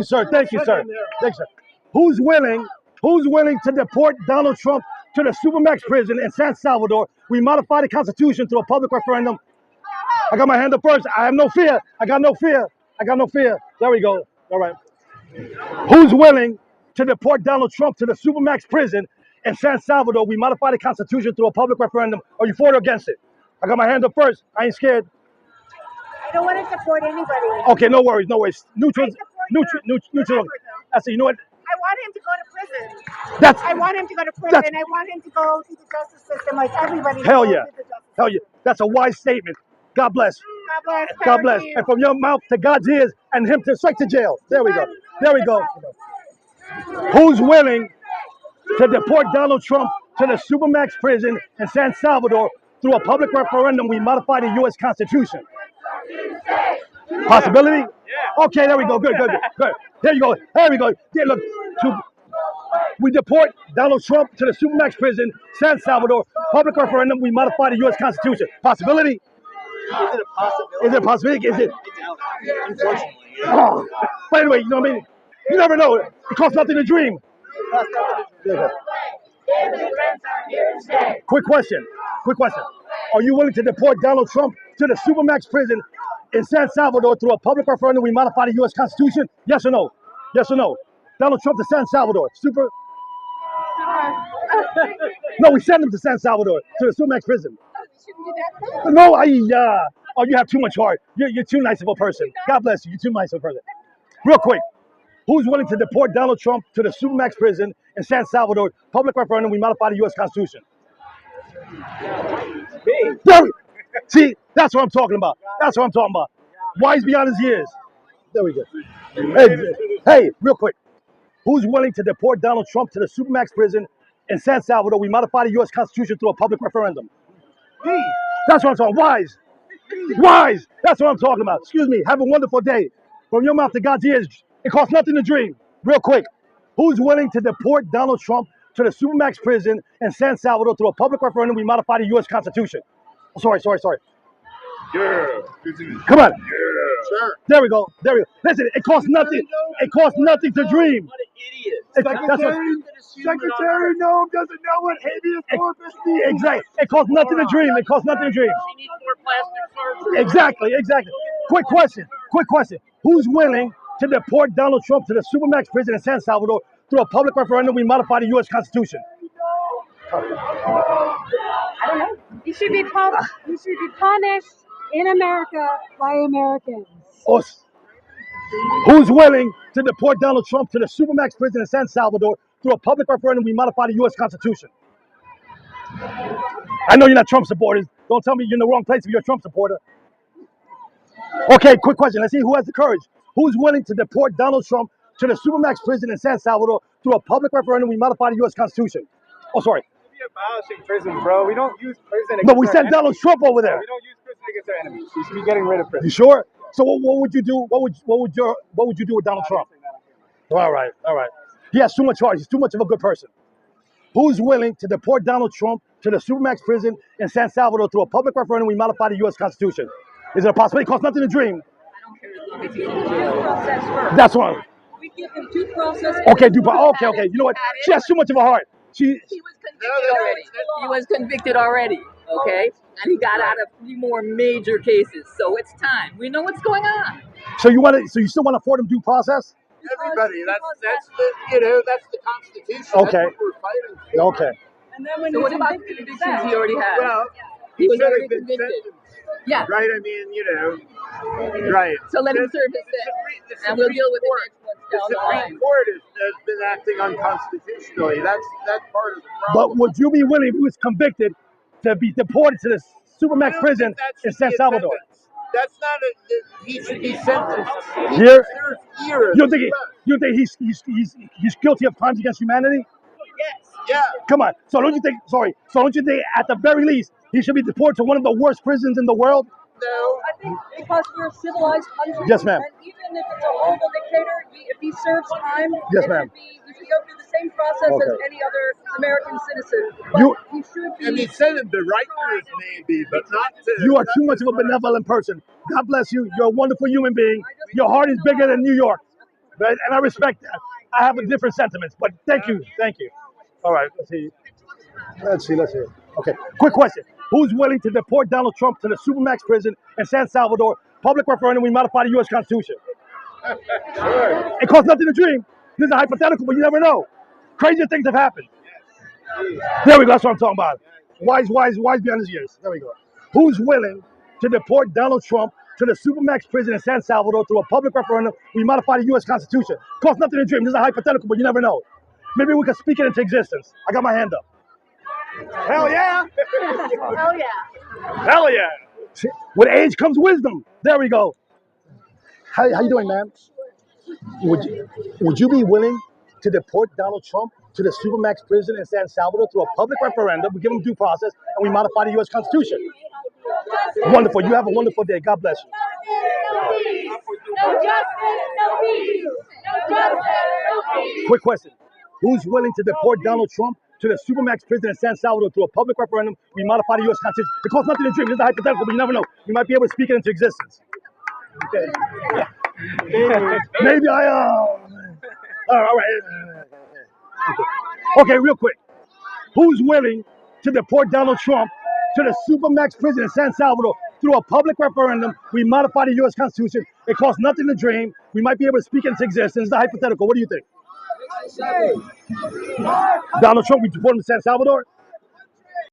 Sir, thank you, sir. Thank you, sir. Who's willing to deport Donald Trump to the Supermax prison in San Salvador? We modify the Constitution through a public referendum. I got my hand up first. I have no fear. I got no fear. I got no fear. There we go. All right. Who's willing to deport Donald Trump to the Supermax prison in San Salvador? We modify the Constitution through a public referendum. Are you for it or against it? I got my hand up first. I ain't scared. I don't want to support anybody. Okay, no worries, no worries. Neutral. I say, you know what? I want him to go to prison. I want him to go to prison. I want him to go to the justice system like everybody. Hell yeah. Hell yeah. That's a wise statement. God bless. God bless. God bless. And from your mouth to God's ears and him to straight to jail. There we go. There we go. Who's willing to deport Donald Trump to the Supermax prison in San Salvador through a public referendum? We modify the U.S. Constitution. Possibility? Yeah. Okay, there we go. Good. There you go. There we go. Yeah, look, we deport Donald Trump to the Supermax prison, San Salvador. Public referendum. We modify the U.S. Constitution. Possibility? Is it a possibility? Is it a possibility? Is it? I doubt it. Unfortunately. Yeah. Oh. But anyway, you know what I mean? You never know. It costs nothing to dream. Quick question. Are you willing to deport Donald Trump to the Supermax prison in San Salvador through a public referendum? We modify the U.S. Constitution? Yes or no? Yes or no? Donald Trump to San Salvador. No, we send him to San Salvador, to the Supermax prison. No, oh, you have too much heart. You're too nice of a person. God bless you. You're too nice of a person. Real quick. Who's willing to deport Donald Trump to the Supermax prison in San Salvador? Public referendum. We modify the U.S. Constitution. Me. See, that's what I'm talking about. Wise beyond his years. There we go. Hey, real quick. Who's willing to deport Donald Trump to the Supermax prison in San Salvador? We modify the U.S. Constitution through a public referendum. Me. That's what I'm talking about. Wise. That's what I'm talking about. Excuse me. Have a wonderful day. From your mouth to God's ears. It costs nothing to dream. Real quick. Who's willing to deport Donald Trump to the Supermax prison in San Salvador through a public referendum? We modify the U.S. Constitution. Oh, sorry. Yeah. Come on. Yeah. Sure. There we go. Listen, it costs nothing. It costs nothing to dream. What an idiot. Secretary Noam doesn't know what habeas corpus means. Exactly. It costs nothing to dream. She needs more plastic surgery. Exactly. Quick question. Who's willing to deport Donald Trump to the Supermax prison in San Salvador through a public referendum? We modify the U.S. Constitution. I don't know. He should be punished in America by Americans. Us. Who's willing to deport Donald Trump to the Supermax prison in San Salvador through a public referendum? We modify the U.S. Constitution. I know you're not Trump supporters. Don't tell me you're in the wrong place if you're a Trump supporter. Okay, quick question. Let's see who has the courage. Who's willing to deport Donald Trump to the Supermax prison in San Salvador through a public referendum? We modify the U.S. Constitution. Oh, sorry. We're abolishing prison, bro. We don't use prison against But we sent Donald Trump over there. We don't use prison against our enemies. We should be getting rid of prison. You sure? So what would you do? What would you do with Donald Trump? All right. He has too much heart. He's too much of a good person. Who's willing to deport Donald Trump to the Supermax prison in San Salvador through a public referendum? We modify the U.S. Constitution. Is it a possibility? It costs nothing to dream. I don't care as long as he goes through due process first. That's one. We give him due process. Okay, Okay. You know what? She has too much of a heart. He was convicted already. Okay, and he got out of 3 more major cases. So it's time. We know what's going on. So you still want to afford him due process? Everybody. That's the Constitution. Okay. That's what we're fighting for. Okay. And then when what about convictions he already had? Well, he was already been convicted. sentenced. Yeah. Right. I mean, right. So let him serve his sentence, and we'll deal with the next one The down the line. Supreme Court has been acting unconstitutionally. That's part of the problem. But would you be willing, if he was convicted, to be deported to the Supermax prison in San Salvador? That's not he should be sentenced Here? years. You think he's guilty of crimes against humanity? Yes. Yeah. Come on. So don't you think at the very least he should be deported to one of the worst prisons in the world? No. I think because we're a civilized country. Yes, ma'am. And even if it's a horrible dictator, if he serves time, Yes, ma'am. he should go through the same process as any other American citizen. But he should be. And he said him to write to his maybe, but not to. You are too much of a benevolent person. God bless you. You're a wonderful human being. Your heart is bigger than New York. Right? And I respect that. I have a different sentiments, but thank you. All right, let's see. Okay, quick question. Who's willing to deport Donald Trump to the Supermax prison in San Salvador? Public referendum, we modify the U.S. Constitution. It costs nothing to dream. This is a hypothetical, but you never know. Crazier things have happened. There we go. That's what I'm talking about. Wise beyond his years. There we go. Who's willing to deport Donald Trump to the Supermax prison in San Salvador through a public referendum? We modify the U.S. Constitution. Costs nothing to dream. This is a hypothetical, but you never know. Maybe we can speak it into existence. I got my hand up. Hell yeah! Hell yeah. Hell yeah! With age comes wisdom. There we go. How you doing, man? Would you be willing to deport Donald Trump to the Supermax prison in San Salvador through a public referendum? We give him due process, and we modify the U.S. Constitution. Wonderful. You have a wonderful day. God bless you. No justice, no peace. No justice, no peace. Quick question. Who's willing to deport Donald Trump to the Supermax prison in San Salvador through a public referendum? We modify the U.S. Constitution. It costs nothing to dream. This is a hypothetical, but you never know. You might be able to speak it into existence. Okay. Maybe all right. Okay, real quick. Who's willing to deport Donald Trump to the Supermax prison in San Salvador through a public referendum? We modify the U.S. Constitution. It costs nothing to dream. We might be able to speak it into existence. It's a hypothetical. What do you think? Donald Trump, we deport him to San Salvador?